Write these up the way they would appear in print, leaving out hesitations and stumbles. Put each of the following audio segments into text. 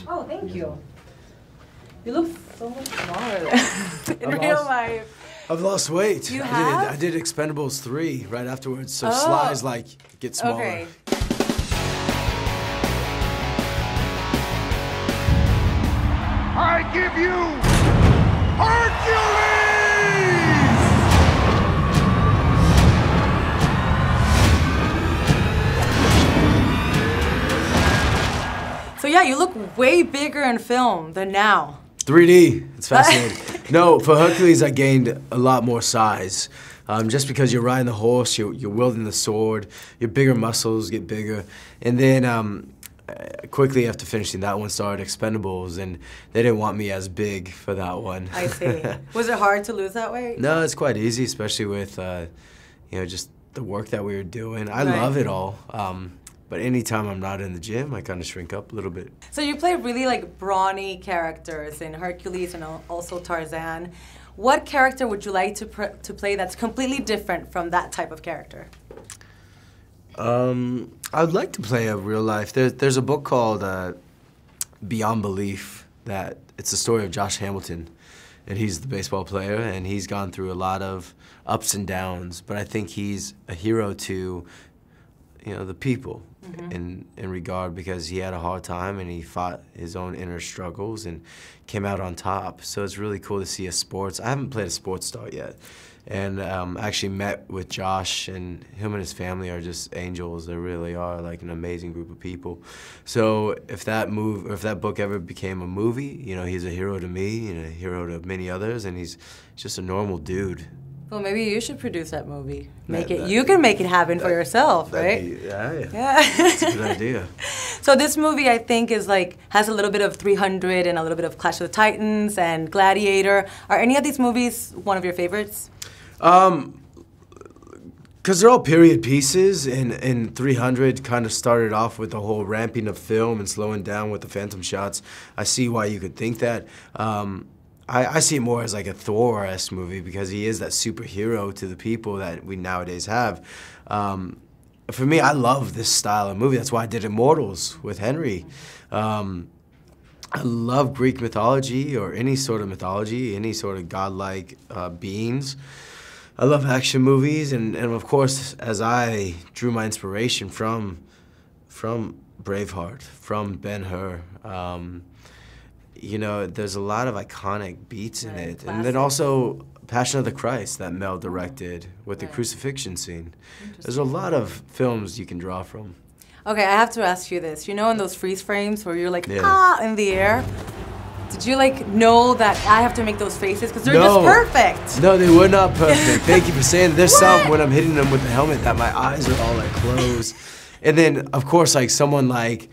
Oh, thank you. You look so much smaller in real life. I've lost weight. You have? I did Expendables 3 right afterwards, so Sly's like, get smaller. Okay. I give you Hercules! So yeah, you look way bigger in film than now. 3D, it's fascinating. No, for Hercules I gained a lot more size. Just because you're riding the horse, you're wielding the sword, your bigger muscles get bigger. And then quickly after finishing that one started Expendables, and they didn't want me as big for that one. I see. Was it hard to lose that weight? No, it's quite easy, especially with you know, just the work that we were doing. I love it all. But anytime I'm not in the gym, I kind of shrink up a little bit. So you play really like brawny characters in Hercules and also Tarzan. What character would you like to play that's completely different from that type of character? I'd like to play a real life. There's a book called Beyond Belief that it's the story of Josh Hamilton, and he's the baseball player, and he's gone through a lot of ups and downs. But I think he's a hero to, you know, the people in regard, because he had a hard time and he fought his own inner struggles and came out on top. So it's really cool to see a sports. I haven't played a sports star yet, and actually met with Josh, and him and his family are just angels. They really are like an amazing group of people. So if that book ever became a movie, you know, he's a hero to me and a hero to many others, and he's just a normal dude. Well, maybe you should produce that movie. You can make it happen for yourself, right? Yeah. That's a good idea. So this movie, I think, is like has a little bit of 300 and a little bit of Clash of the Titans and Gladiator. Are any of these movies one of your favorites? Because they're all period pieces, and 300 kind of started off with the whole ramping of film and slowing down with the phantom shots. I see why you could think that. I see it more as like a Thor-esque movie, because he is that superhero to the people that we nowadays have. For me, I love this style of movie. That's why I did Immortals with Henry. I love Greek mythology, or any sort of mythology, any sort of godlike beings. I love action movies, and of course, as I drew my inspiration from Braveheart, from Ben-Hur, you know, there's a lot of iconic beats in it. And then also Passion of the Christ that Mel directed with the crucifixion scene. There's a lot of films you can draw from. Okay, I have to ask you this. You know in those freeze frames where you're like, ah, in the air? Did you like know that I have to make those faces? Because they're just perfect. No, they were not perfect. Thank you for saying that. There's some when I'm hitting them with the helmet that my eyes are all like closed. And then, of course, like someone like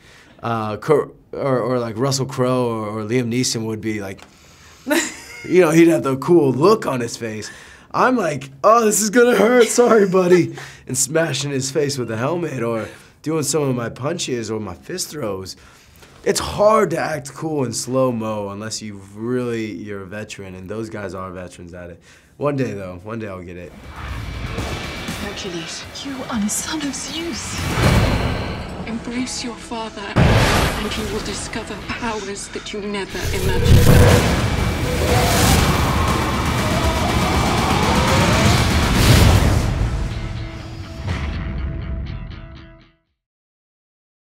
or like Russell Crowe or Liam Neeson would be like, you know, he'd have the cool look on his face. I'm like, oh, this is gonna hurt, sorry, buddy, and smashing his face with the helmet, or doing some of my punches or my fist throws. It's hard to act cool in slow-mo unless you're a veteran, and those guys are veterans at it. One day, though, one day I'll get it. Hercules, you are the son of Zeus. Embrace your father, and you will discover powers that you never imagined.